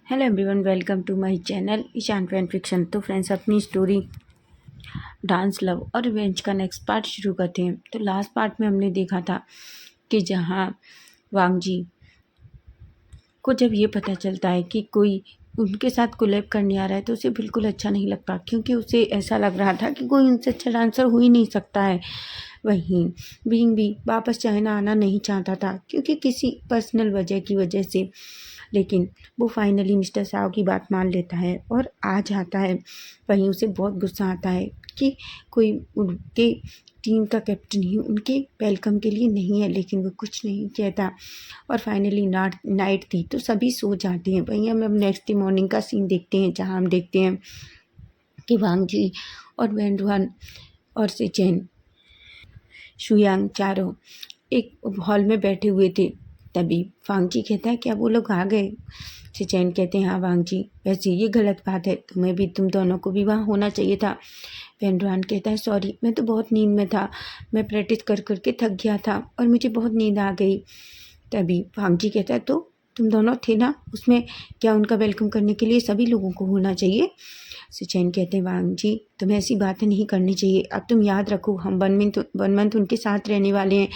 Hello everyone, welcome to my channel Ishan fan fiction. तो friends, अपनी story dance love और revenge का next part शुरू करते हैं। तो लास्ट पार्ट में हमने देखा था कि जहां वांग जी को जब ये पता चलता है कि कोई उनके साथ कोलैब करने आ रहा है तो उसे बिल्कुल अच्छा नहीं लगता, क्योंकि उसे ऐसा लग रहा था कि कोई उनसे अच्छा डांसर हो ही नहीं सकता है। वहीं बीइंग भी वापस चाइना आना नहीं चाहता था, क्योंकि किसी पर्सनल वजह से। लेकिन वो फाइनली मिस्टर साव की बात मान लेता है और आ जाता है। वहीं उसे बहुत गुस्सा आता है कि कोई उनके टीम का कैप्टन ही उनके वेलकम के लिए नहीं है, लेकिन वो कुछ नहीं कहता। और फाइनली नाइट थी तो सभी सो जाते हैं। वहीं हम अब नेक्स्ट डे मॉर्निंग का सीन देखते हैं, जहाँ हम देखते हैं कि वांग जी और वेंडुआन और सिचेन शुयांग चारों एक हॉल में बैठे हुए थे। तभी वांग जी कहता है, क्या वो लोग आ गए? सिचेन कहते हैं, हाँ वांग जी, वैसे ये गलत बात है, तुम दोनों को भी वहाँ होना चाहिए था। वेंडुआन कहता है, सॉरी, मैं तो बहुत नींद में था, मैं प्रैक्टिस कर करके थक गया था और मुझे बहुत नींद आ गई। तभी वांग जी कहता है, तो तुम दोनों थे ना उसमें, क्या उनका वेलकम करने के लिए सभी लोगों को होना चाहिए? सिचेन कहते हैं, वांग जी, तुम्हें ऐसी बातें नहीं करनी चाहिए। अब तुम याद रखो, हम 1 मंथ उनके साथ रहने वाले हैं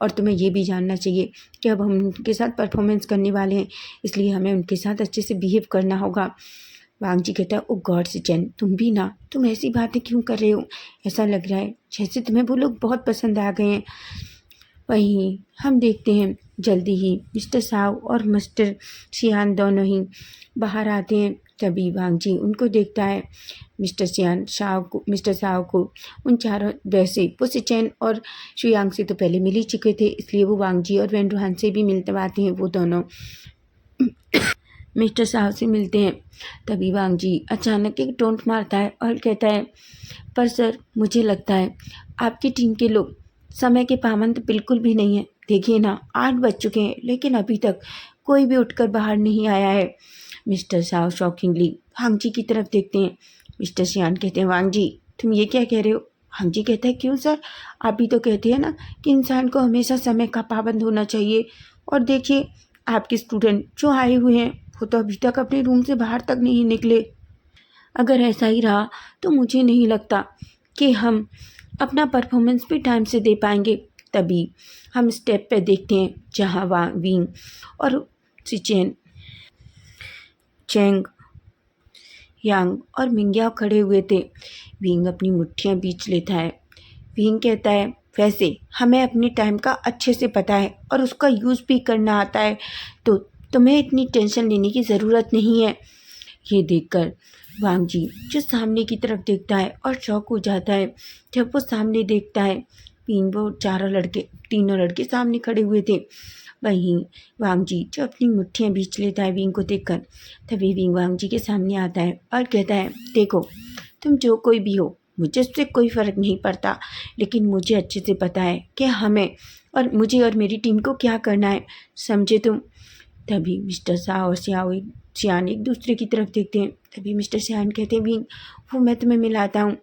और तुम्हें ये भी जानना चाहिए कि अब हम उनके साथ परफॉर्मेंस करने वाले हैं, इसलिए हमें उनके साथ अच्छे से बिहेव करना होगा। वांग जी कहता है, ओ गॉड सिचेन, तुम भी ना, तुम ऐसी बातें क्यों कर रहे हो? ऐसा लग रहा है जैसे तुम्हें वो लोग बहुत पसंद आ गए हैं। वहीं हम देखते हैं जल्दी ही मिस्टर साव और मिस्टर शियान दोनों ही बाहर आते हैं। तभी वांग जी उनको देखता है। मिस्टर साव को उन चारों, वैसे वो सिचेन और शुयांग से तो पहले मिल ही चुके थे, इसलिए वो वांग जी और वेंडुहान से भी मिलते आते हैं। वो दोनों मिस्टर साव से मिलते हैं। तभी वांग जी अचानक एक टोंट मारता है और कहता है, पर सर, मुझे लगता है आपकी टीम के लोग समय के पाबंद बिल्कुल भी नहीं है। देखिए ना, 8 बज चुके हैं लेकिन अभी तक कोई भी उठकर बाहर नहीं आया है। मिस्टर साव शॉकिंगली वांग जी की तरफ देखते हैं। मिस्टर सियान कहते हैं, वांग जी, तुम ये क्या कह रहे हो? वांग जी कहता है, क्यों सर, आप भी तो कहते हैं ना कि इंसान को हमेशा समय का पाबंद होना चाहिए। और देखिए, आपके स्टूडेंट जो आए हुए हैं वो तो अभी तक अपने रूम से बाहर तक नहीं निकले। अगर ऐसा ही रहा तो मुझे नहीं लगता कि हम अपना परफॉर्मेंस भी टाइम से दे पाएंगे। तभी हम स्टेप पे देखते हैं जहाँ विंग और सिचेन, चेंग, यांग और मिंग्याओ खड़े हुए थे। विंग अपनी मुट्ठियाँ बीच लेता है। विंग कहता है, वैसे हमें अपने टाइम का अच्छे से पता है और उसका यूज़ भी करना आता है, तो तुम्हें इतनी टेंशन लेने की ज़रूरत नहीं है। ये देखकर वांग जी जो सामने की तरफ देखता है और शॉक हो जाता है। जब वो सामने देखता है, वो तीनों लड़के सामने खड़े हुए थे। वहीं वांग जी जो अपनी मुट्ठियाँ बीच लेता है विंग को देखकर। तभी विंग वांग जी के सामने आता है और कहता है, देखो, तुम जो कोई भी हो, मुझे उससे कोई फ़र्क नहीं पड़ता, लेकिन मुझे अच्छे से पता है कि मुझे और मेरी टीम को क्या करना है, समझे तुम? तभी मिस्टर शाह और सियान एक दूसरे की तरफ देखते हैं। तभी मिस्टर सियान कहते हैं, विंग, वो मैं तुम्हें मिलाता हूँ,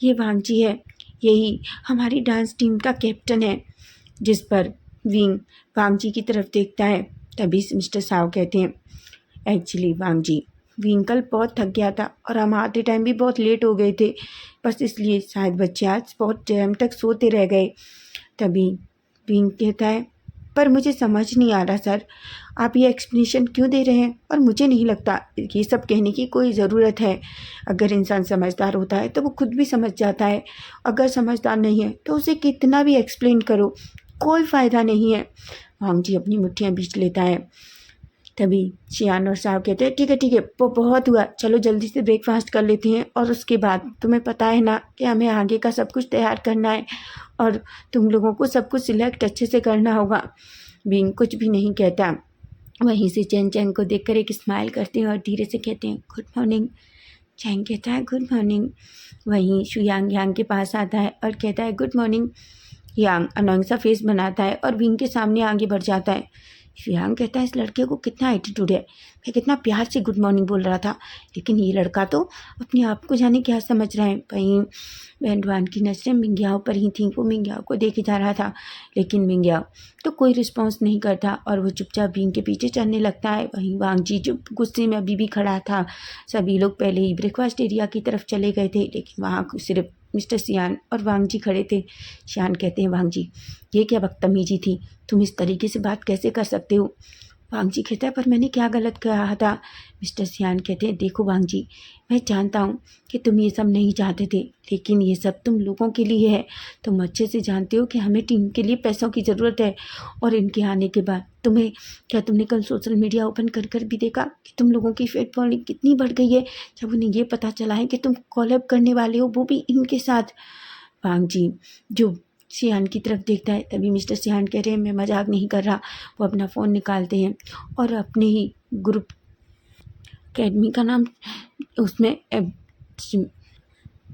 ये वांग जी है, यही हमारी डांस टीम का कैप्टन है। जिस पर विंग वांग जी की तरफ देखता है। तभी मिस्टर साव कहते हैं, एक्चुअली वांग जी, विंग कल बहुत थक गया था और हम आते टाइम भी बहुत लेट हो गए थे, बस इसलिए शायद बच्चे आज बहुत टाइम तक सोते रह गए। तभी विंग कहता है, पर मुझे समझ नहीं आ रहा सर, आप ये एक्सप्लेनेशन क्यों दे रहे हैं? और मुझे नहीं लगता ये सब कहने की कोई ज़रूरत है। अगर इंसान समझदार होता है तो वो खुद भी समझ जाता है, अगर समझदार नहीं है तो उसे कितना भी एक्सप्लेन करो, कोई फ़ायदा नहीं है। वांग जी अपनी मुट्ठियाँ बीच लेता है। तभी शियान और साहब कहते हैं, ठीक है, वो बहुत हुआ, चलो जल्दी से ब्रेकफास्ट कर लेते हैं और उसके बाद तुम्हें पता है ना कि हमें आगे का सब कुछ तैयार करना है और तुम लोगों को सब कुछ सिलेक्ट अच्छे से करना होगा। बिंग कुछ भी नहीं कहता। वहीं से चैंग चैंग को देखकर एक स्माइल करते हैं और धीरे से कहते हैं, गुड मॉर्निंग। चैंग कहता है, गुड मॉर्निंग। वहीं शुयांग यांग के पास आता है और कहता है, गुड मॉर्निंग। यांग अनोइंग सा फेस बनाता है और विंग के सामने आगे बढ़ जाता है। शियांग कहता है इस लड़के को कितना एटीट्यूड है, मैं कितना प्यार से गुड मॉर्निंग बोल रहा था, लेकिन ये लड़का तो अपने आप को जाने क्या समझ रहा है। वहीं वैंडवान की नजरें मिंग्याओ पर ही थीं। वो मिंग्याओ को देखे जा रहा था, लेकिन मिंग्याओ तो कोई रिस्पॉन्स नहीं करता और वो चुपचाप विंग के पीछे चलने लगता है। वहीं वांग जी जो गुस्से में अभी भी खड़ा था। सभी लोग पहले ही ब्रेकफास्ट एरिया की तरफ चले गए थे, लेकिन वहाँ सिर्फ मिस्टर सियान और वांग जी खड़े थे। सियान कहते हैं वांग जी, ये क्या बदतमीजी थी, तुम इस तरीके से बात कैसे कर सकते हो। वांग जी कहता है पर मैंने क्या गलत कहा था। मिस्टर सियान कहते हैं देखो वांग जी, मैं जानता हूँ कि तुम ये सब नहीं चाहते थे, लेकिन ये सब तुम लोगों के लिए है। तुम अच्छे से जानते हो कि हमें टीम के लिए पैसों की ज़रूरत है, और इनके आने के बाद तुमने कल सोशल मीडिया ओपन कर कर भी देखा कि तुम लोगों की फेक फॉलोइंग कितनी बढ़ गई है, जब उन्हें ये पता चला है कि तुम कॉलअप करने वाले हो, वो भी इनके साथ। वांग जी जो सियान की तरफ देखता है, तभी मिस्टर सियान कह रहे हैं मैं मजाक नहीं कर रहा। वो अपना फ़ोन निकालते हैं और अपने ही ग्रुप अकेडमी का नाम उसमें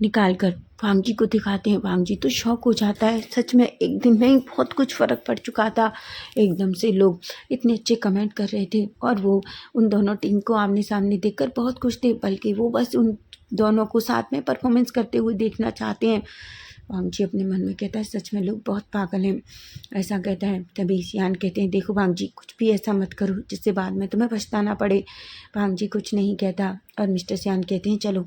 निकाल कर वांग जी को दिखाते हैं। वांग जी तो शॉक हो जाता है, सच में एक दिन में ही बहुत कुछ फ़र्क पड़ चुका था। एकदम से लोग इतने अच्छे कमेंट कर रहे थे और वो उन दोनों टीम को आमने सामने देखकर बहुत खुश थे, बल्कि वो बस उन दोनों को साथ में परफॉर्मेंस करते हुए देखना चाहते हैं। वांग जी अपने मन में कहता है सच में लोग बहुत पागल हैं, ऐसा कहता है। तभी सियान कहते हैं देखो वांग जी, कुछ भी ऐसा मत करो जिससे बाद में तुम्हें पछताना पड़े। वांग जी कुछ नहीं कहता और मिस्टर सियान कहते हैं चलो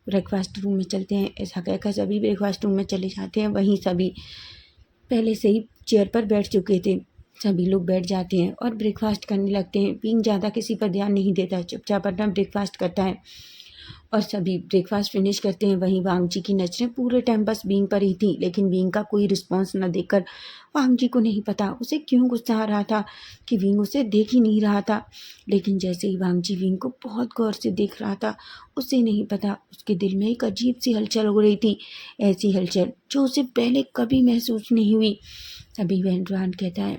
ब्रेकफास्ट रूम में चलते हैं। ऐसा कहकर सभी ब्रेकफास्ट रूम में चले जाते हैं। वहीं सभी पहले से ही चेयर पर बैठ चुके थे। सभी लोग बैठ जाते हैं और ब्रेकफास्ट करने लगते हैं। विंग ज़्यादा किसी पर ध्यान नहीं देता, चुपचाप अपना ब्रेकफास्ट करता है और सभी ब्रेकफास्ट फिनिश करते हैं। वहीं वांग जी की नज़रें पूरे टाइम बस विंग पर ही थी, लेकिन विंग का कोई रिस्पॉन्स न देकर वांग जी को नहीं पता उसे क्यों गुस्सा आ रहा था कि विंग उसे देख ही नहीं रहा था। लेकिन जैसे ही वांग जी विंग को बहुत गौर से देख रहा था, उसे नहीं पता उसके दिल में एक अजीब सी हलचल हो रही थी, ऐसी हलचल जो उसे पहले कभी महसूस नहीं हुई। तभी वैंड्रान कहता है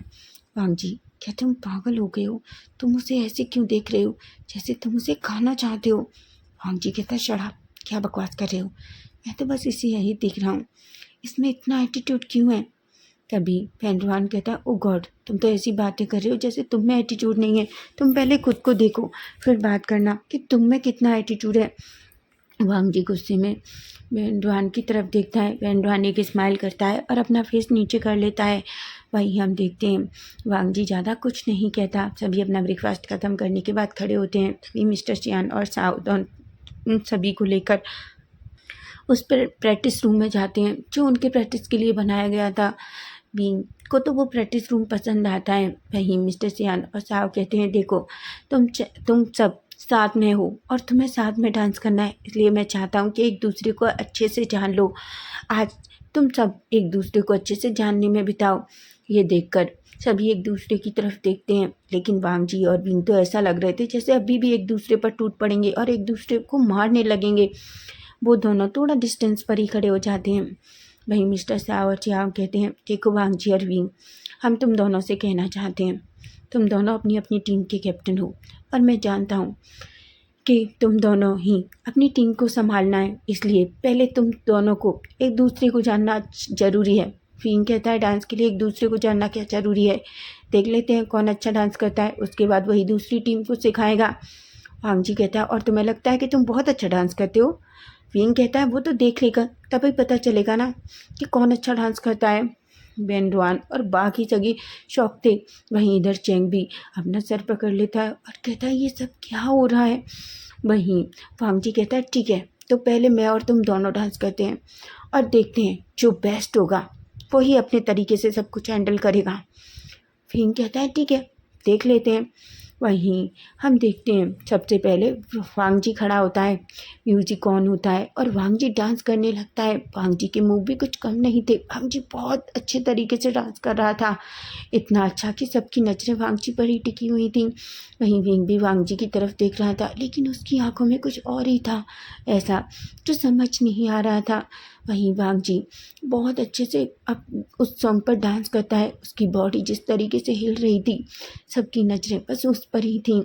वांग जी, क्या तुम पागल हो गए हो, तुम उसे ऐसे क्यों देख रहे हो जैसे तुम उसे खाना चाहते हो। वांग जी कहता है शराब, क्या बकवास कर रहे हो, मैं तो बस इसे यही देख रहा हूँ, इसमें इतना एटीट्यूड क्यों है। तभी वैंड्रान कहता है ओ गॉड, तुम तो ऐसी बातें कर रहे हो जैसे तुम में एटीट्यूड नहीं है, तुम पहले खुद को देखो फिर बात करना कि तुम में कितना एटीट्यूड है। वांग जी गुस्से में वैंड्रान की तरफ देखता है। वैंड्रान एक स्माइल करता है और अपना फेस नीचे कर लेता है। वहीं हम देखते हैं वांग जी ज़्यादा कुछ नहीं कहता। सभी अपना ब्रेकफास्ट ख़त्म करने के बाद खड़े होते हैं। तभी मिस्टर चियान और साउदन उन सभी को लेकर उस पर प्रैक्टिस रूम में जाते हैं जो उनके प्रैक्टिस के लिए बनाया गया था। बींग को तो वो प्रैक्टिस रूम पसंद आता है। वहीं मिस्टर सियान और साव कहते हैं देखो तुम सब साथ में हो और तुम्हें साथ में डांस करना है, इसलिए मैं चाहता हूँ कि एक दूसरे को अच्छे से जान लो। आज तुम सब एक दूसरे को अच्छे से जानने में बिताओ। ये देखकर सभी एक दूसरे की तरफ देखते हैं, लेकिन वांग जी और बिंग तो ऐसा लग रहे थे जैसे अभी भी एक दूसरे पर टूट पड़ेंगे और एक दूसरे को मारने लगेंगे। वो दोनों थोड़ा डिस्टेंस पर ही खड़े हो जाते हैं। वहीं मिस्टर साव और चियाव कहते हैं देखो वांग जी और विंग, हम तुम दोनों से कहना चाहते हैं, तुम दोनों अपनी अपनी टीम के कैप्टन हो और मैं जानता हूँ कि तुम दोनों ही अपनी टीम को संभालना है, इसलिए पहले तुम दोनों को एक दूसरे को जानना ज़रूरी है। विंग कहता है डांस के लिए एक दूसरे को जानना क्या ज़रूरी है, देख लेते हैं कौन अच्छा डांस करता है, उसके बाद वही दूसरी टीम को सिखाएगा। वांग जी कहता है और तुम्हें लगता है कि तुम बहुत अच्छा डांस करते हो। विंग कहता है वो तो देख लेगा, तभी पता चलेगा ना कि कौन अच्छा डांस करता है। वैंड्रान और बाकी सभी शौक थे। वहीं इधर चेंग भी अपना सर पकड़ लेता है और कहता है ये सब क्या हो रहा है। वहीं वांग जी कहता है ठीक है, तो पहले मैं और तुम दोनों डांस करते हैं और देखते हैं जो बेस्ट होगा वही अपने तरीके से सब कुछ हैंडल करेगा। विंग कहता है ठीक है, देख लेते हैं। वहीं हम देखते हैं सबसे पहले वांग जी खड़ा होता है, म्यूजिक ऑन होता है और वांग जी डांस करने लगता है। वांग जी के मूव भी कुछ कम नहीं थे, वांग जी बहुत अच्छे तरीके से डांस कर रहा था, इतना अच्छा कि सबकी नज़रें वांग जी पर ही टिकी हुई थी। वहीं विंग भी वांग जी की तरफ देख रहा था, लेकिन उसकी आंखों में कुछ और ही था, ऐसा जो समझ नहीं आ रहा था। वहीं वांग जी बहुत अच्छे से अब उस सॉन्ग पर डांस करता है, उसकी बॉडी जिस तरीके से हिल रही थी, सबकी नज़रें बस उस पर ही थी।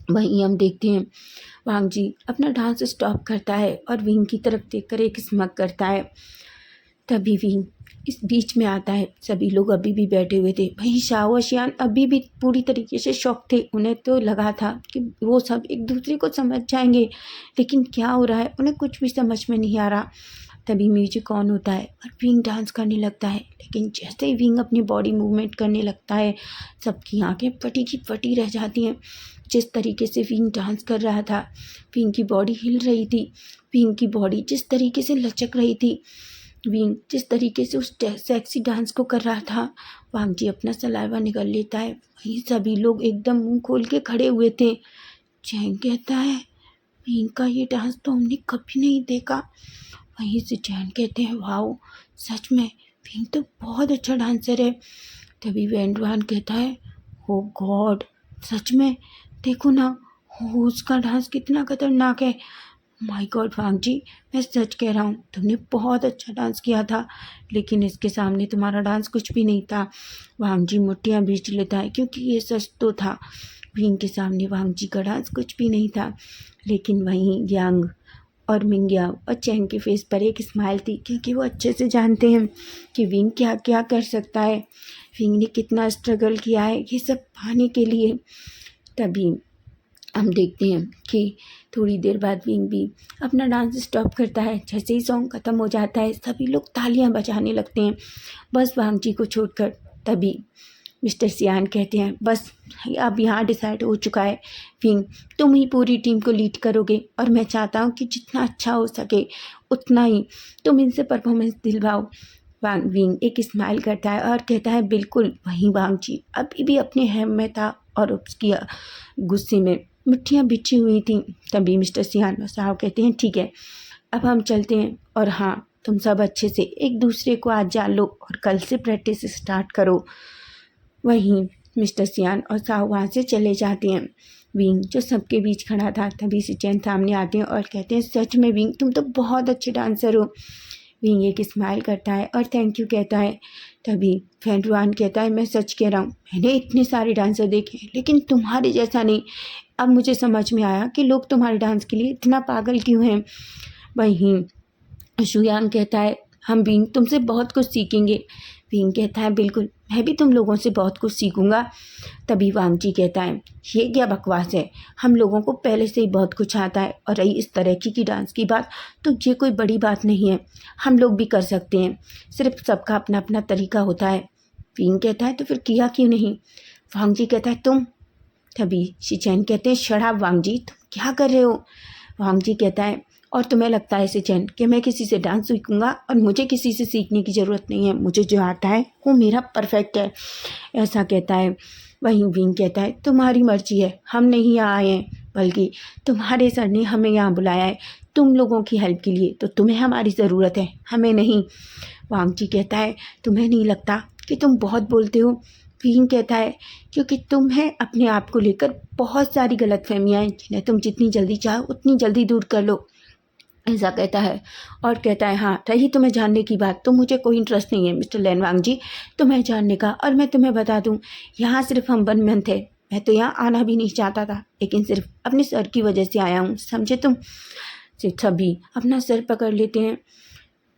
वहीं हम देखते हैं वांग जी अपना डांस स्टॉप करता है और विंग की तरफ देखकर एक स्मग करता है। तभी विंग इस बीच में आता है। सभी लोग अभी भी बैठे हुए थे। भाई शाह और शियान अभी भी पूरी तरीके से शॉक थे। उन्हें तो लगा था कि वो सब एक दूसरे को समझ जाएंगे, लेकिन क्या हो रहा है उन्हें कुछ भी समझ में नहीं आ रहा। तभी म्यूजिक ऑन होता है और विंग डांस करने लगता है। लेकिन जैसे ही विंग अपनी बॉडी मूवमेंट करने लगता है, सबकी आंखें फटी की फटी रह जाती हैं। जिस तरीके से विंग डांस कर रहा था, विंग की बॉडी हिल रही थी, विंग की बॉडी जिस तरीके से लचक रही थी, विंग जिस तरीके से उस सेक्सी डांस को कर रहा था। वांग जी अपना सलाइवा निकल लेता है। वहीं सभी लोग एकदम मुंह खोल के खड़े हुए थे। चैन कहता है, विंग का ये डांस तो हमने कभी नहीं देखा। वहीं से चैन कहते हैं, वाओ, सच में विंग तो बहुत अच्छा डांसर है। तभी वैंडवान कहता है, ओ गॉड, सच में देखो ना, उसका डांस कितना खतरनाक है। माय गॉड वांग जी, मैं सच कह रहा हूँ, तुमने बहुत अच्छा डांस किया था, लेकिन इसके सामने तुम्हारा डांस कुछ भी नहीं था। वांग जी मुट्ठियाँ भींच लेता है, क्योंकि ये सच तो था। विंग के सामने वांग जी का डांस कुछ भी नहीं था। लेकिन वहीं यांग और मिंग्या और चैन के फेस पर एक स्माइल थी, क्योंकि वो अच्छे से जानते हैं कि विंग क्या क्या कर सकता है। विंग ने कितना स्ट्रगल किया है ये सब पाने के लिए। तभी हम देखते हैं कि थोड़ी देर बाद विंग भी अपना डांस स्टॉप करता है। जैसे ही सॉन्ग ख़त्म हो जाता है, सभी लोग तालियां बजाने लगते हैं, बस वांग जी को छोड़कर। तभी मिस्टर सियान कहते हैं, बस अब यहाँ डिसाइड हो चुका है, विंग तुम ही पूरी टीम को लीड करोगे, और मैं चाहता हूँ कि जितना अच्छा हो सके उतना ही तुम इनसे परफॉर्मेंस दिलवाओ। विंग एक स्माइल करता है और कहता है, बिल्कुल। वहीं वांग जी अभी भी अपने हेम में था और उसकी गुस्से में मुट्ठियाँ बिछी हुई थी। तभी मिस्टर सियान और साहब कहते हैं, ठीक है, अब हम चलते हैं, और हाँ, तुम सब अच्छे से एक दूसरे को आज जान लो और कल से प्रैक्टिस स्टार्ट करो। वहीं मिस्टर सियान और साहू वहाँ से चले जाते हैं। विंग जो सबके बीच खड़ा था, तभी से चैन सामने आते हैं और कहते हैं, सच में विंग तुम तो बहुत अच्छे डांसर हो। विंग एक स्माइल करता है और थैंक यू कहता है। तभी फैंडवान कहता है, मैं सच कह रहा हूँ, मैंने इतने सारे डांसर देखे, लेकिन तुम्हारे जैसा नहीं। अब मुझे समझ में आया कि लोग तुम्हारे डांस के लिए इतना पागल क्यों हैं। वहीं शुयांग कहता है, हम विंग तुमसे बहुत कुछ सीखेंगे। विंग कहता है, बिल्कुल, मैं भी तुम लोगों से बहुत कुछ सीखूंगा। तभी वांग जी कहता है, ये क्या बकवास है, हम लोगों को पहले से ही बहुत कुछ आता है, और रही इस तरह की डांस की बात, तो ये कोई बड़ी बात नहीं है, हम लोग भी कर सकते हैं, सिर्फ सबका अपना अपना तरीका होता है। विंग कहता है, तो फिर किया क्यों नहीं। वांग जी कहता है, तुम। तभी शिचैन कहते हैं, शराब वांग जी, तुम क्या कर रहे हो। वांग जी कहता है, और तुम्हें लगता है शिचैन कि मैं किसी से डांस सीखूंगा, और मुझे किसी से सीखने की ज़रूरत नहीं है, मुझे जो आता है वो मेरा परफेक्ट है, ऐसा कहता है। वहीं विंग कहता है, तुम्हारी मर्जी है, हम नहीं यहाँ आए हैं, बल्कि तुम्हारे सर ने हमें यहाँ बुलाया है तुम लोगों की हेल्प के लिए, तो तुम्हें हमारी ज़रूरत है, हमें नहीं। वांग जी कहता है, तुम्हें नहीं लगता कि तुम बहुत बोलते हो। विंग कहता है, क्योंकि तुम्हें अपने आप को लेकर बहुत सारी गलतफहमियाँ हैं, जिन्हें तुम जितनी जल्दी चाहो उतनी जल्दी दूर कर लो, ऐसा कहता है। और कहता है, हाँ, रही तुम्हें जानने की बात, तो मुझे कोई इंटरेस्ट नहीं है मिस्टर लैनवांग जी तुम्हें जानने का। और मैं तुम्हें बता दूं, यहाँ सिर्फ हम 1 मंथ थे, मैं तो यहाँ आना भी नहीं चाहता था, लेकिन सिर्फ अपने सर की वजह से आया हूँ, समझे तुम। सभी अपना सर पकड़ लेते हैं।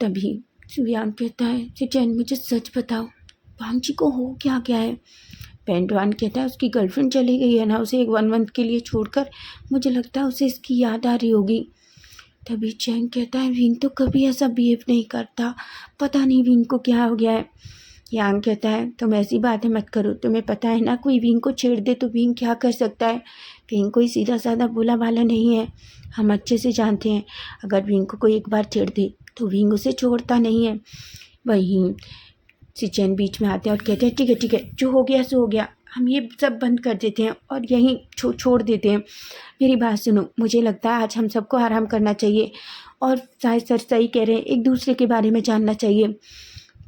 तभी सुयान कहता है, चिचैन मुझे सच बताओ, वांग जी को हो क्या क्या है। पेंटवान कहता है, उसकी गर्लफ्रेंड चली गई है ना, उसे एक 1 मंथ के लिए छोड़कर, मुझे लगता है उसे इसकी याद आ रही होगी। तभी चैन कहता है, विंग तो कभी ऐसा बिहेव नहीं करता, पता नहीं विंग को क्या हो गया है। यांग कहता है, तुम ऐसी बातें मत करो, तुम्हें पता है ना, कोई विंग को छेड़ दे तो विंग क्या कर सकता है। विंग कोई सीधा साधा भोला वाला नहीं है, हम अच्छे से जानते हैं, अगर विंग को कोई एक बार छेड़ दे तो विंग उसे छोड़ता नहीं है। वहीं सिचैन बीच में आते हैं और कहते हैं, ठीक है ठीक है, जो हो गया सो हो गया, हम ये सब बंद कर देते हैं और यहीं छोड़ देते हैं। मेरी बात सुनो, मुझे लगता है आज हम सबको आराम करना चाहिए, और शायद सर सही कह रहे हैं, एक दूसरे के बारे में जानना चाहिए।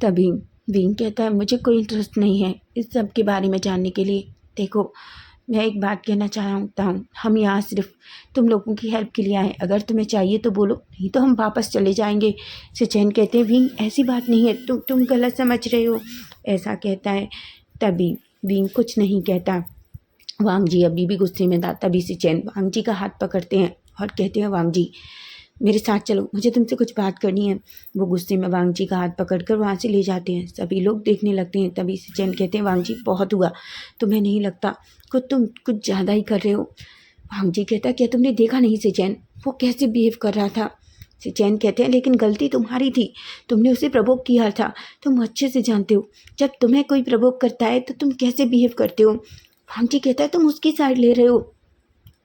तभी विंग कहता है, मुझे कोई इंटरेस्ट नहीं है इस सब के बारे में जानने के लिए। देखो, मैं एक बात कहना चाहता हूँ, हम यहाँ सिर्फ तुम लोगों की हेल्प के लिए आए, अगर तुम्हें चाहिए तो बोलो, नहीं तो हम वापस चले जाएंगे। सिचैन कहते हैं, विंग ऐसी बात नहीं है, तुम गलत समझ रहे हो, ऐसा कहता है। तभी विंग कुछ नहीं कहता। वांग जी अभी भी गुस्से में था। तभी सिचैन वांग जी का हाथ पकड़ते हैं और कहते हैं, वांग जी मेरे साथ चलो, मुझे तुमसे कुछ बात करनी है। वो गुस्से में वांग जी का हाथ पकड़कर वहाँ से ले जाते हैं। सभी लोग देखने लगते हैं। तभी सिचेन कहते हैं, वांग जी बहुत हुआ, तुम्हें नहीं लगता तुम कुछ ज़्यादा ही कर रहे हो। वांग जी कहता है, क्या तुमने देखा नहीं सिचेन, वो कैसे बिहेव कर रहा था। सिचेन कहते हैं, लेकिन गलती तुम्हारी थी, तुमने उसे प्रवोक किया था, तुम अच्छे से जानते हो जब तुम्हें कोई प्रवोक करता है तो तुम कैसे बिहेव करते हो। वांग जी कहता है, तुम उसकी साइड ले रहे हो।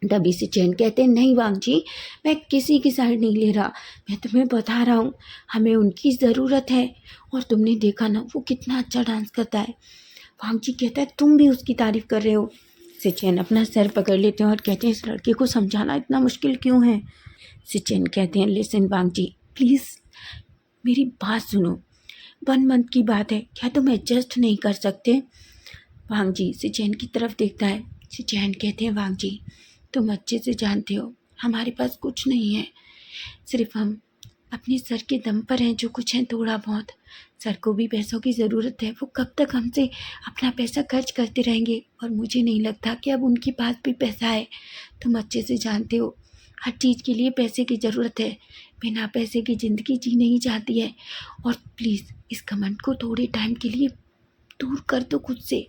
तभी सिचेन कहते हैं, नहीं वांग जी, मैं किसी की साइड नहीं ले रहा, मैं तुम्हें बता रहा हूँ, हमें उनकी ज़रूरत है। और तुमने देखा ना वो कितना अच्छा डांस करता है। वांग जी कहता है, तुम भी उसकी तारीफ़ कर रहे हो। सिचेन अपना सर पकड़ लेते हैं और कहते हैं, इस लड़के को समझाना इतना मुश्किल क्यों है। सिचेन कहते हैं, लिसन वांग जी, प्लीज़ मेरी बात सुनो, 1 मंथ की बात है, क्या तुम एडजस्ट नहीं कर सकते। वांग जी सिचेन की तरफ देखता है। सिचेन कहते हैं, वांग जी तुम अच्छे से जानते हो हमारे पास कुछ नहीं है, सिर्फ हम अपने सर के दम पर हैं, जो कुछ है थोड़ा बहुत। सर को भी पैसों की ज़रूरत है, वो कब तक हमसे अपना पैसा खर्च करते रहेंगे, और मुझे नहीं लगता कि अब उनके पास भी पैसा है। तुम अच्छे से जानते हो हर चीज़ के लिए पैसे की ज़रूरत है, बिना पैसे की ज़िंदगी जी नहीं जाती है। और प्लीज़ इस घमंड को थोड़े टाइम के लिए दूर कर दो खुद से।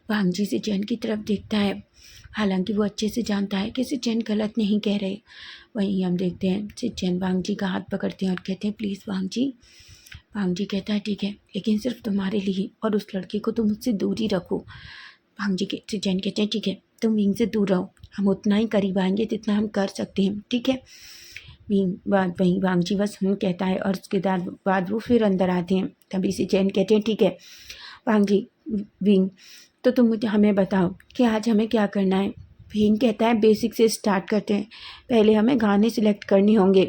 वांग जी सिचेन की तरफ देखता है, हालांकि वो अच्छे से जानता है कि सिचेन गलत नहीं कह रहे। वहीं हम देखते हैं सिचेन वांग जी का हाथ पकड़ते हैं और कहते हैं, प्लीज़ वांग जी। वांग जी कहता है, ठीक है, लेकिन सिर्फ तुम्हारे लिए, और उस लड़के को तुम मुझसे दूर ही रखो। वांग जी के सिचेन कहते हैं, ठीक है, तुम विंग से दूर रहो, हम उतना ही करीब आएंगे जितना हम कर सकते हैं, ठीक है। वहीं वांग जी बस कहता है, और उसके बाद वो फिर अंदर आते हैं। तभी सिचेन कहते हैं, ठीक है वांग जी, विंग, तो तुम मुझे हमें बताओ कि आज हमें क्या करना है। विंग कहता है, बेसिक से स्टार्ट करते हैं, पहले हमें गाने सिलेक्ट करने होंगे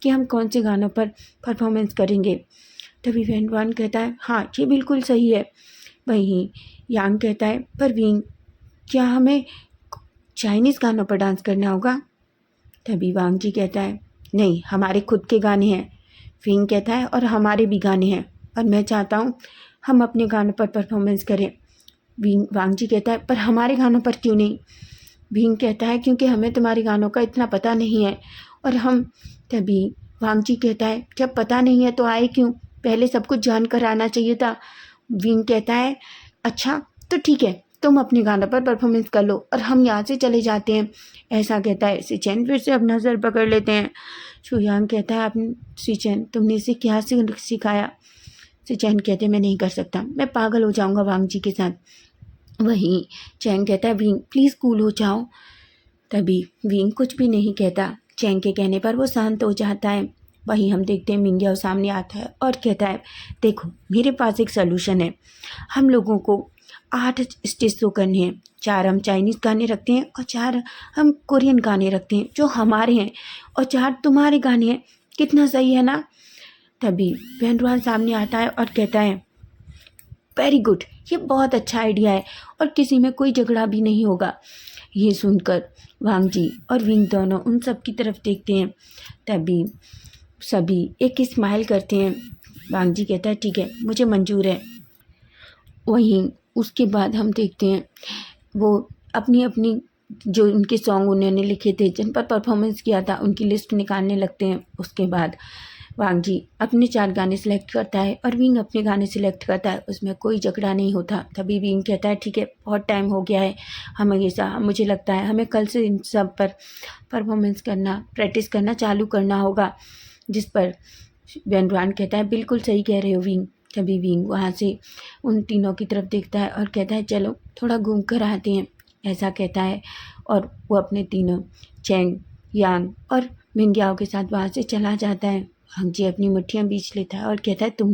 कि हम कौन से गानों पर परफॉर्मेंस करेंगे। तभी वैन वान कहता है, हाँ ये बिल्कुल सही है। वहीं यांग कहता है, पर विंग, क्या हमें चाइनीज़ गानों पर डांस करना होगा। तभी वांग जी कहता है, नहीं, हमारे खुद के गाने हैं। विंग कहता है, और हमारे भी गाने हैं, और मैं चाहता हूँ हम अपने गानों पर परफॉर्मेंस करें। वांग जी कहता है, पर हमारे गानों पर क्यों नहीं। विंग कहता है, क्योंकि हमें तुम्हारे गानों का इतना पता नहीं है, और हम। तभी वांग जी कहता है, जब पता नहीं है तो आए क्यों, पहले सब कुछ जान कर आना चाहिए था। विंग कहता है, अच्छा तो ठीक है, तुम अपने गानों पर परफॉर्मेंस कर लो और हम यहाँ से चले जाते हैं। ऐसा कहता है सिचेन, फिर से अपना सर पकड़ लेते हैं। शुयांग कहता है, आप सिचेन, तुमने इसे क्या सिखाया। सिचेन कहते हैं, मैं नहीं कर सकता, मैं पागल हो जाऊंगा वांग जी के साथ। वहीं चैंग कहता है, विंग प्लीज़ कूल हो जाओ। तभी विंग कुछ भी नहीं कहता, चैंग के कहने पर वो शांत हो जाता है। वहीं हम देखते हैं मिंग्याओ सामने आता है और कहता है, देखो मेरे पास एक सलूशन है, हम लोगों को 8 स्टेज शो करने हैं, 4 हम चाइनीज़ गाने रखते हैं और 4 हम कोरियन गाने रखते हैं जो हमारे हैं, और 4 तुम्हारे गाने हैं। कितना सही है ना। तभी वेंडवान सामने आता है और कहता है, वेरी गुड, ये बहुत अच्छा आइडिया है और किसी में कोई झगड़ा भी नहीं होगा। ये सुनकर वांग जी और विंग दोनों उन सब की तरफ देखते हैं। तभी सभी एक स्माइल करते हैं। वांग जी कहता है, ठीक है, मुझे मंजूर है। वहीं उसके बाद हम देखते हैं वो अपनी अपनी जो उनके सॉन्ग उन्होंने लिखे थे, जिन पर परफॉर्मेंस किया था, उनकी लिस्ट निकालने लगते हैं। उसके बाद वांग जी अपने 4 गाने सिलेक्ट करता है और विंग अपने गाने सिलेक्ट करता है, उसमें कोई झगड़ा नहीं होता। तभी विंग कहता है, ठीक है, बहुत टाइम हो गया है, हमें मुझे लगता है हमें कल से इन सब पर परफॉर्मेंस करना, प्रैक्टिस करना चालू करना होगा। जिस पर वेंडवान कहता है, बिल्कुल सही कह रहे हो विंग। तभी विंग वहाँ से उन तीनों की तरफ देखता है और कहता है, चलो थोड़ा घूम कर आते हैं। ऐसा कहता है और वो अपने तीनों चैंग, यांग और मिंग्याओ के साथ वहाँ से चला जाता है। वांग जी अपनी मुट्ठियाँ बीच लेता है और कहता है, तुम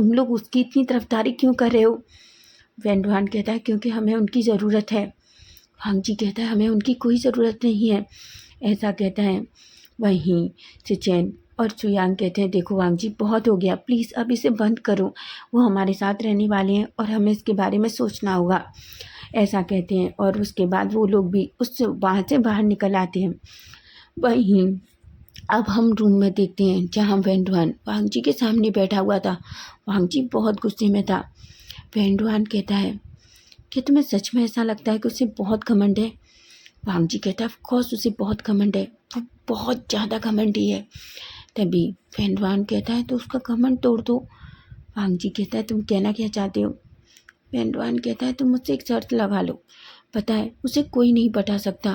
लोग उसकी इतनी तरफदारी क्यों कर रहे हो। वेंडवान कहता है, क्योंकि हमें उनकी ज़रूरत है। वांग जी कहता है, हमें उनकी कोई ज़रूरत नहीं है। ऐसा कहता है। वहीं सिचेन और चुयांग कहते हैं, देखो वांग जी, बहुत हो गया, प्लीज़ अब इसे बंद करो, वो हमारे साथ रहने वाले हैं और हमें इसके बारे में सोचना होगा। ऐसा कहते हैं और उसके बाद वो लोग भी वहाँ से बाहर निकल आते हैं। वहीं अब हम रूम में देखते हैं जहाँ वेंडवान वांग जी के सामने बैठा हुआ था। वांग जी बहुत गुस्से में था। वेंडवान कहता है, कि तुम्हें सच में ऐसा लगता है कि उसे बहुत घमंड है। वांग जी कहता है ऑफ कोर्स उसे बहुत घमंड है, वो बहुत ज़्यादा घमंडी है। तभी वैन कहता है तो उसका घमंड तोड़ दो। वांग जी कहता है तुम कहना क्या चाहते हो? वैन कहता है तुम मुझसे एक शर्त लगा लो, पता है उसे कोई नहीं पटा सकता।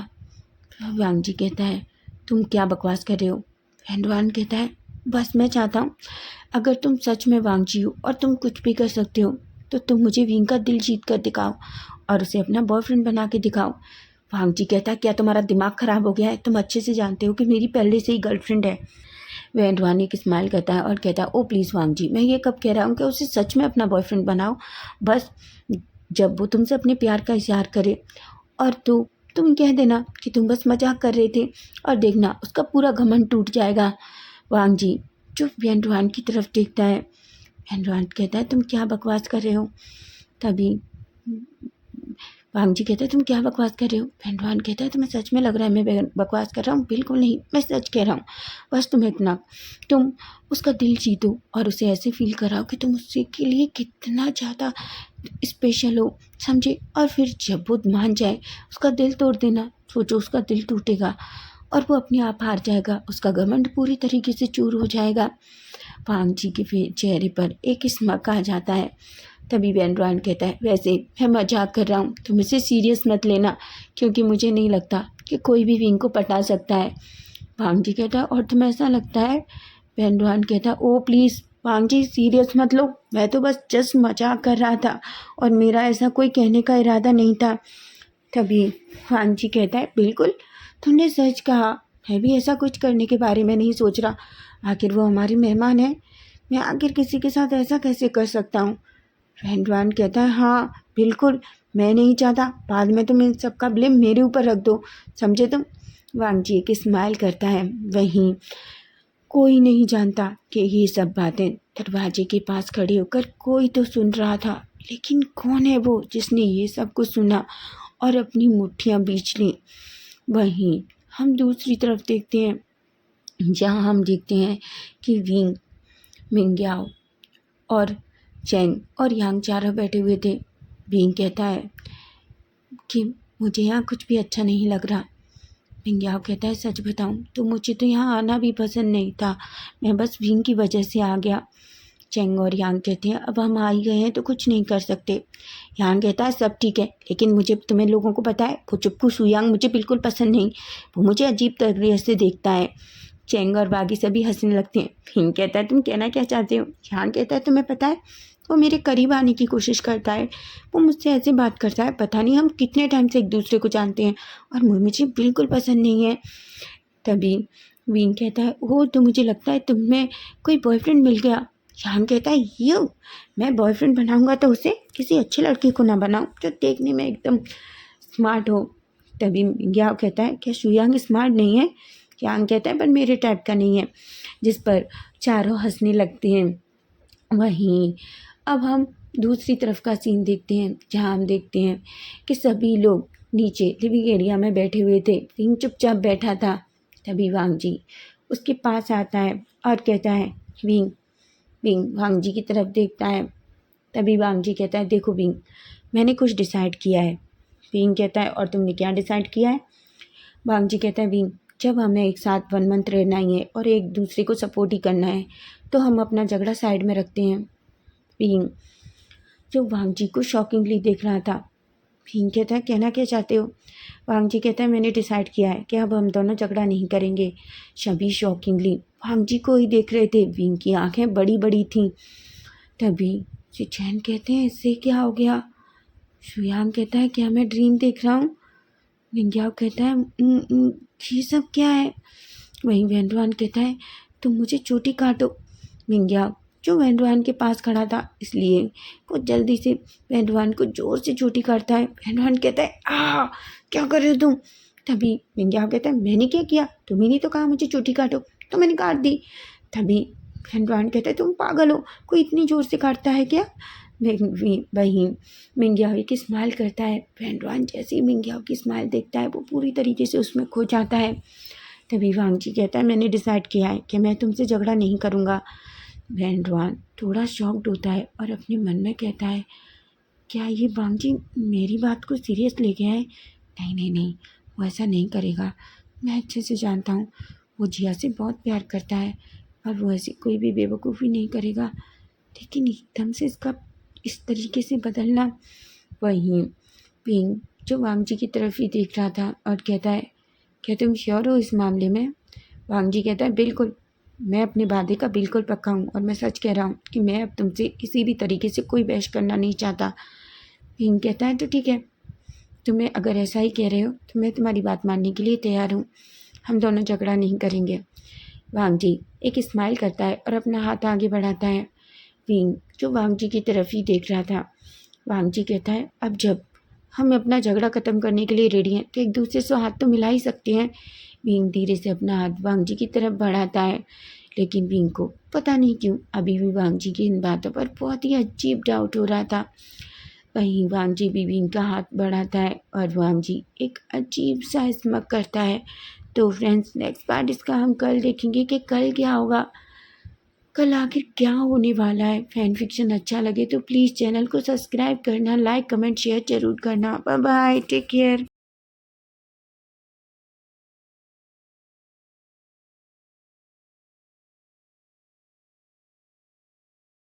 वांग जी कहता है तुम क्या बकवास कर रहे हो? वैन कहता है बस मैं चाहता हूँ अगर तुम सच में वांग जी हो और तुम कुछ भी कर सकते हो तो तुम मुझे विंग का दिल जीत कर दिखाओ और उसे अपना बॉयफ्रेंड बना के दिखाओ। वांग जी कहता है क्या तुम्हारा दिमाग ख़राब हो गया है? तुम अच्छे से जानते हो कि मेरी पहले से ही गर्लफ्रेंड है। वैन एक स्माइल करता है और कहता है ओ प्लीज़ वांग जी, मैं ये कब कह रहा हूँ कि उसे सच में अपना बॉयफ्रेंड बनाओ। बस जब वो तुमसे अपने प्यार का इजहार करे और तुम कह देना कि तुम बस मजाक कर रहे थे और देखना उसका पूरा घमंड टूट जाएगा। वांग जी चुप वैन की तरफ देखता है। वैन कहता है तुम क्या बकवास कर रहे हो? तभी वांग जी कहता है तुम क्या बकवास कर रहे हो? वैन कहता है तुम्हें सच में लग रहा है मैं बकवास कर रहा हूँ? बिल्कुल नहीं, मैं सच कह रहा हूँ। बस तुम इतना तुम उसका दिल जीतो और उसे ऐसे फील कराओ कि तुम उसके के लिए कितना ज़्यादा स्पेशल हो, समझे? और फिर जब वो मान जाए उसका दिल तोड़ देना। सोचो उसका दिल टूटेगा और वो अपने आप हार जाएगा, उसका घमंड पूरी तरीके से चूर हो जाएगा। वांग जी के चेहरे पर एक स्मक आ जाता है। तभी वैन कहता है वैसे मैं मजाक कर रहा हूँ, तुम इसे सीरियस मत लेना क्योंकि मुझे नहीं लगता कि कोई भी विंग को पटा सकता है। वांग जी कहता है और तुम्हें ऐसा लगता है? वैन कहता है ओ प्लीज़ वांग जी सीरियस मत लो, मैं तो बस जस्ट मजाक कर रहा था और मेरा ऐसा कोई कहने का इरादा नहीं था। तभी वांग जी कहता है बिल्कुल तुमने सच कहा, मैं भी ऐसा कुछ करने के बारे में नहीं सोच रहा, आखिर वो हमारे मेहमान है, मैं आखिर किसी के साथ ऐसा कैसे कर सकता हूँ? वैन कहता है हाँ बिल्कुल, मैं नहीं चाहता बाद में तुम इन सब का ब्लेम मेरे ऊपर रख दो, समझे तुम? वांग जी एक स्माइल करता है। वहीं कोई नहीं जानता कि ये सब बातें दरवाजे के पास खड़े होकर कोई तो सुन रहा था, लेकिन कौन है वो जिसने ये सब कुछ सुना और अपनी मुट्ठियाँ बींच लीं? वहीं हम दूसरी तरफ देखते हैं जहाँ हम देखते हैं कि विंग, मिंग्याओ और चैंग और यांग चारों बैठे हुए थे। विंग कहता है कि मुझे यहाँ कुछ भी अच्छा नहीं लग रहा। मिंग्याओ कहता है सच बताऊँ तो मुझे तो यहाँ आना भी पसंद नहीं था, मैं बस विंग की वजह से आ गया। चैंग और यांग कहते हैं अब हम आ ही गए हैं तो कुछ नहीं कर सकते। यांग कहता है सब ठीक है लेकिन मुझे तुम्हें लोगों को पता है वो चुपकू सुयांग मुझे बिल्कुल पसंद नहीं, वो मुझे अजीब तरीके से देखता है। चैंग और बाकी सभी हंसने लगते हैं। फिंग कहता है तुम कहना क्या चाहते हो? यांग कहता है तुम्हें पता है वो मेरे करीब आने की कोशिश करता है, वो मुझसे ऐसे बात करता है पता नहीं हम कितने टाइम से एक दूसरे को जानते हैं और मुझे बिल्कुल पसंद नहीं है। तभी विंग कहता है ओह तो मुझे लगता है तुम्हें कोई बॉयफ्रेंड मिल गया। यान कहता है यू, मैं बॉयफ्रेंड बनाऊंगा तो उसे किसी अच्छे लड़के को ना बनाऊं जो देखने में एकदम स्मार्ट हो। तभी मिंग्याओ कहता है क्या शुयांग स्मार्ट नहीं है? यांग कहता है पर मेरे टाइप का नहीं है, जिस पर चारों हंसने लगते हैं। वहीं अब हम दूसरी तरफ का सीन देखते हैं जहाँ हम देखते हैं कि सभी लोग नीचे लिविंग एरिया में बैठे हुए थे। विंग चुपचाप बैठा था। तभी वांग जी उसके पास आता है और कहता है विंग, विंग वांग जी की तरफ देखता है। तभी वांग जी कहता है देखो विंग, मैंने कुछ डिसाइड किया है। विंग कहता है और तुमने क्या डिसाइड किया है? वांग जी कहता है विंग, जब हमें एक साथ 1 मंथ रहना ही है और एक दूसरे को सपोर्ट ही करना है तो हम अपना झगड़ा साइड में रखते हैं। विंग जो वांग जी को शॉकिंगली देख रहा था, विंग कहता है कहना क्या चाहते हो? वांग जी कहता है मैंने डिसाइड किया है कि अब हम दोनों झगड़ा नहीं करेंगे। सभी शॉकिंगली वांग जी को ही देख रहे थे। विंग की आंखें बड़ी बड़ी थीं। तभी चैन कहते हैं इससे क्या हो गया? शुयांग कहता है क्या मैं ड्रीम देख रहा हूँ? मिंग्याओ कहता है ये सब क्या है? वहीं वैंडवान कहता है तुम मुझे चोटी काटो। मिंग्याओ जो वैंडवान के पास खड़ा था इसलिए वो जल्दी से वैंडवान को जोर से चोटी काटता है। वैंडवान कहता है आ क्या कर रहे हो तुम? तभी मिंग्याओ कहता है मैंने क्या किया, तुम्ही ने तो कहा मुझे चोटी काटो तो मैंने काट दी। तभी वैंडवान कहता है तुम पागल हो, कोई इतनी जोर से काटता है क्या? वहीं मिंग्याओ एक स्माइल करता है। वैंडवान जैसे ही मिंग्याओ की स्माइल देखता है वो पूरी तरीके से उसमें खो जाता है। तभी वांग जी कहता है मैंने डिसाइड किया है कि मैं तुमसे झगड़ा नहीं करूँगा। वैंडवान थोड़ा शॉक्ड होता है और अपने मन में कहता है क्या ये वांग जी मेरी बात को सीरियस ले गया है? नहीं नहीं नहीं, वो ऐसा नहीं करेगा। मैं अच्छे से जानता हूँ, वो जिया से बहुत प्यार करता है और वो ऐसी कोई भी बेवकूफ़ी नहीं करेगा। लेकिन एकदम से इसका इस तरीके से बदलना। वहीं पिंक जो वांग जी की तरफ ही देख रहा था और कहता है, क्या तुम श्योर हो इस मामले में? वांग जी कहता है, बिल्कुल, मैं अपने वादे का बिल्कुल पक्का हूँ और मैं सच कह रहा हूँ कि मैं अब तुमसे किसी भी तरीके से कोई बहस करना नहीं चाहता। पिंक कहता है, तो ठीक है, तुम्हें अगर ऐसा ही कह रहे हो तो मैं तुम्हारी बात मानने के लिए तैयार हूँ। हम दोनों झगड़ा नहीं करेंगे। वांग जी एक स्माइल करता है और अपना हाथ आगे बढ़ाता है। पिंक जो वांग जी की तरफ ही देख रहा था, वांग जी कहता है, अब जब हम अपना झगड़ा ख़त्म करने के लिए रेडी हैं तो एक दूसरे से हाथ तो मिला ही सकते हैं। पिंक धीरे से अपना हाथ वांग जी की तरफ बढ़ाता है, लेकिन पिंक को पता नहीं क्यों अभी भी वांग जी की इन बातों पर बहुत ही अजीब डाउट हो रहा था। वहीं वांग जी भी पिंक का हाथ बढ़ाता है और वांग जी एक अजीब सा स्मक करता है। तो फ्रेंड्स, नेक्स्ट पार्ट इसका हम कल देखेंगे कि कल क्या होगा, कल आखिर क्या होने वाला है। फैन फिक्शन अच्छा लगे तो प्लीज़ चैनल को सब्सक्राइब करना, लाइक कमेंट शेयर ज़रूर करना। Bye bye, take care.